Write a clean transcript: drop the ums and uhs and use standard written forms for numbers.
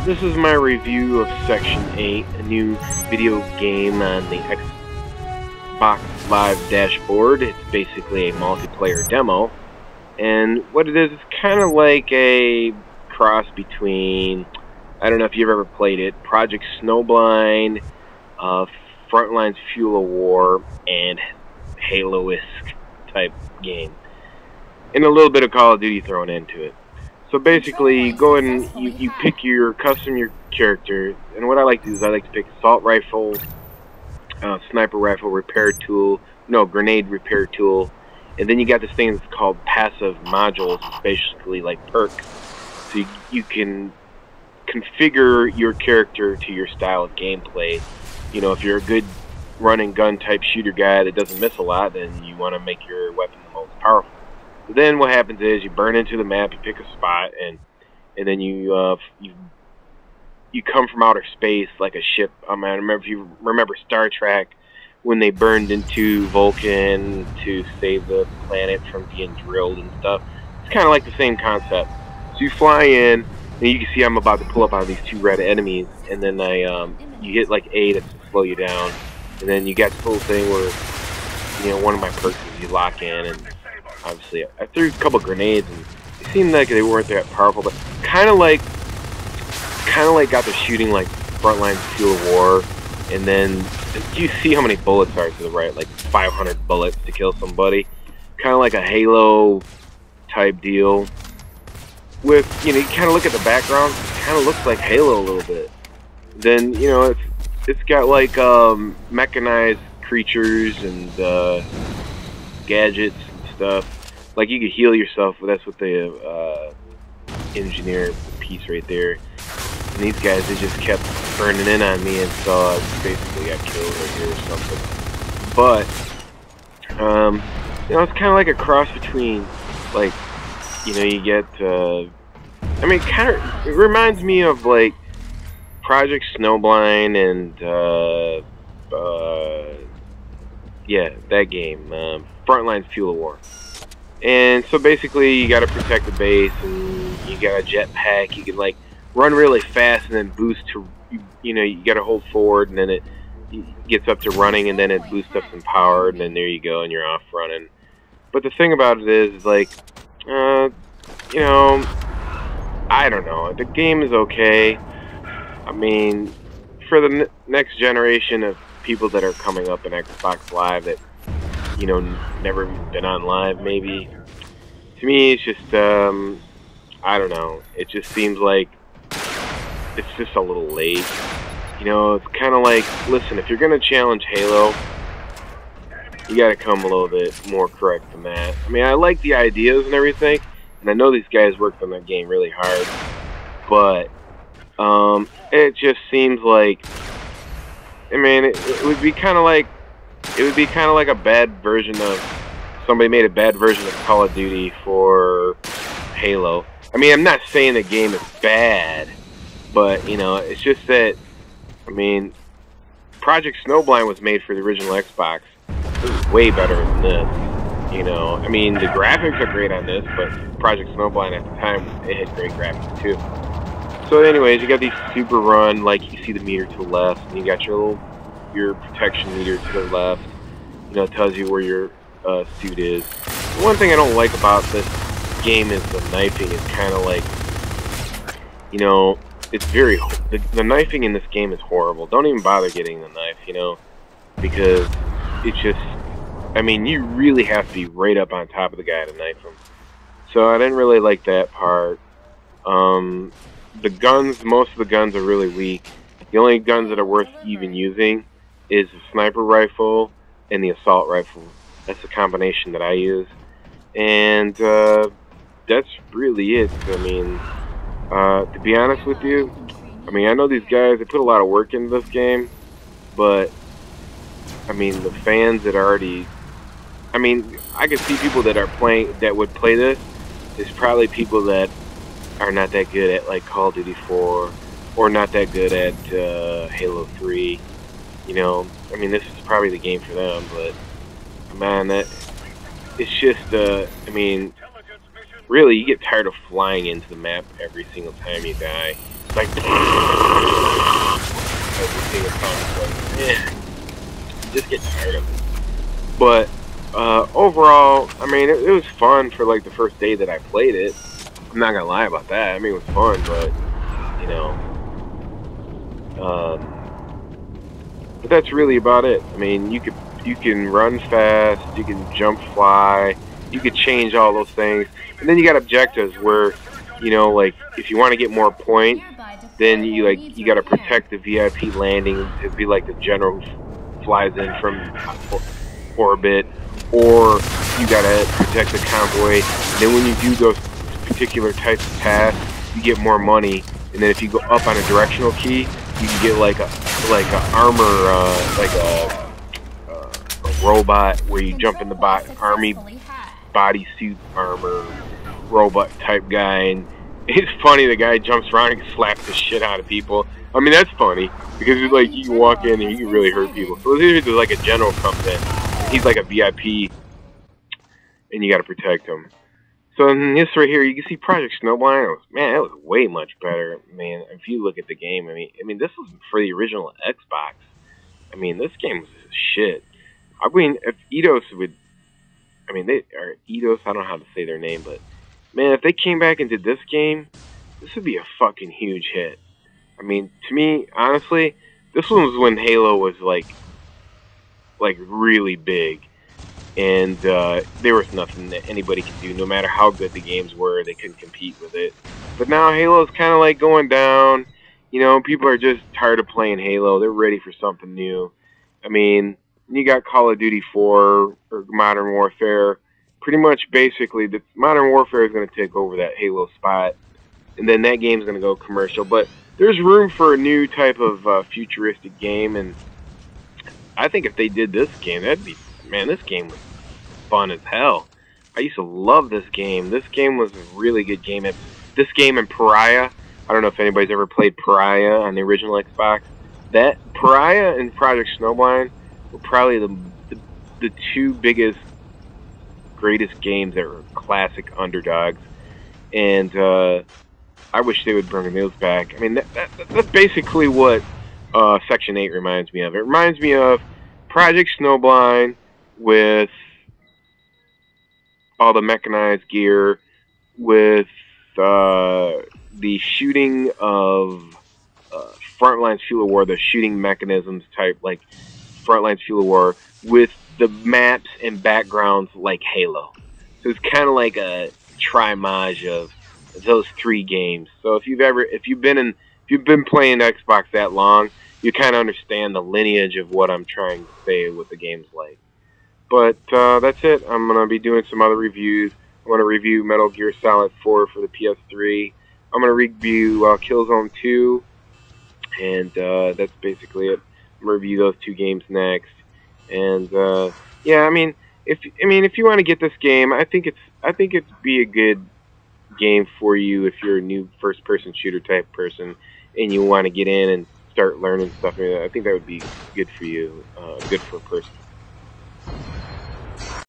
This is my review of Section 8, a new video game on the Xbox Live dashboard. It's basically a multiplayer demo, and what it is kind of like a cross between, I don't know if you've ever played it, Project Snowblind, Frontline's Fuel of War, and Halo-esque type game. And a little bit of Call of Duty thrown into it. So basically, you go and you pick your character, and what I like to do is I like to pick assault rifle, sniper rifle, repair tool, grenade repair tool, and then you got this thing that's called passive modules, it's basically like perks. So you can configure your character to your style of gameplay. You know, if you're a good run and gun type shooter guy that doesn't miss a lot, then you want to make your weapon the most powerful. But then what happens is you burn into the map, you pick a spot, and then you come from outer space like a ship. I remember if you remember Star Trek when they burned into Vulcan to save the planet from being drilled and stuff. It's kind of like the same concept. So you fly in, and you can see I'm about to pull up on these two red enemies, and then you hit like A to slow you down, and then you got this little thing where one of my perks is you lock in, and obviously I threw a couple grenades and it seemed like they weren't that powerful, but kind of like got the shooting like Frontline's Fuel of War. And then you see how many bullets are to the right, like 500 bullets to kill somebody, kind of like a Halo type deal. With you kind of look at the background, it kind of looks like Halo a little bit. Then it's got like mechanized creatures and gadgets and stuff. Like you could heal yourself, but that's what the engineer piece right there. And these guys, they just kept burning in on me, and so I basically got killed right here or something. But it's kind of like a cross between, like, you get. It reminds me of like Project Snowblind and yeah, that game, Frontline's Fuel of War. And so basically, you got to protect the base, and you got a jetpack. You can like run really fast and then boost to, you got to hold forward, and then it gets up to running, and then it boosts up some power, and then there you go, and you're off running. But the thing about it is like, I don't know. The game is okay. I mean, for the next generation of people that are coming up in Xbox Live that never been on live, maybe. To me, it's just, I don't know. It just seems like it's just a little late. It's kind of like, listen, if you're going to challenge Halo, you got to come a little bit more correct than that. I mean, I like the ideas and everything, and I know these guys worked on that game really hard, but it just seems like, it would be kind of like, a bad version of, somebody made a bad version of Call of Duty for Halo. I mean, I'm not saying the game is bad, but, it's just that, Project Snowblind was made for the original Xbox. It was way better than this, the graphics are great on this, but Project Snowblind at the time, it had great graphics too. So anyways, you got these super run, like you see the meter to the left, and you got your protection meter to the left. It tells you where your suit is. The one thing I don't like about this game is the knifing is kind of like, it's very, the knifing in this game is horrible. Don't even bother getting the knife, because it's just, you really have to be right up on top of the guy to knife him. So I didn't really like that part. The guns, most of the guns are really weak. The only guns that are worth even using is the sniper rifle and the assault rifle. That's the combination that I use. And that's really it. To be honest with you, I know these guys, they put a lot of work into this game, but the fans that already, I could see people that are playing, that would play this, is probably people that are not that good at like Call of Duty 4 or not that good at Halo 3. This is probably the game for them, but man, it's just really, you get tired of flying into the map every single time you die. It's like, you just get tired of it. But overall, I mean, it was fun for like the first day that I played it. I'm not gonna lie about that. I mean, it was fun, but you know, but that's really about it. I mean, you can run fast, you can jump, fly, you could change all those things, and then you got objectives where, you know, like if you want to get more points, then you got to protect the VIP landing. It'd be like the general flies in from orbit, or you got to protect the convoy. And then when you do those particular types of tasks, you get more money. And then if you go up on a directional key, you can get like a armor, like a robot where you jump in the army bodysuit armor robot type guy, and it's funny, the guy jumps around and slaps the shit out of people. I mean, that's funny because it's like you can walk in and you can really hurt people. So there's like a general comes in, and he's like a VIP, and you got to protect him. So in this right here, you can see Project Snowblind. Man, it was way much better. Man, if you look at the game, I mean, this was for the original Xbox. I mean, this game was shit. I mean, if Eidos would, I mean, Eidos, I don't know how to say their name, but man, if they came back and did this game, this would be a fucking huge hit. I mean, to me, honestly, this one was when Halo was like really big. And there was nothing that anybody could do, no matter how good the games were, they couldn't compete with it. But now Halo's kind of like going down. You know, people are just tired of playing Halo. They're ready for something new. I mean, you got Call of Duty 4 or Modern Warfare. Pretty much, basically, the Modern Warfare is going to take over that Halo spot, and then that game's going to go commercial. But there's room for a new type of futuristic game, and I think if they did this game, that'd be, man, this game was fun as hell. I used to love this game. This game was a really good game. This game and Pariah, I don't know if anybody's ever played Pariah on the original Xbox. That Pariah and Project Snowblind were probably the two biggest, greatest games that were classic underdogs. And I wish they would bring those back. I mean, that's basically what Section 8 reminds me of. It reminds me of Project Snowblind with all the mechanized gear, with the shooting of Frontlines Fuel of War, the shooting mechanisms type, like Frontlines Fuel of War, with the maps and backgrounds like Halo. So it's kind of like a trimage of those three games. So if you've been playing Xbox that long, you kind of understand the lineage of what I'm trying to say with the game's like. But that's it. I'm going to be doing some other reviews. I'm going to review Metal Gear Solid 4 for the PS3. I'm going to review Killzone 2. And that's basically it. I'm going to review those two games next. And yeah, I mean, if you want to get this game, I think it'd be a good game for you if you're a new first-person shooter type person and you want to get in and start learning stuff. I think that would be good for you, good for a person.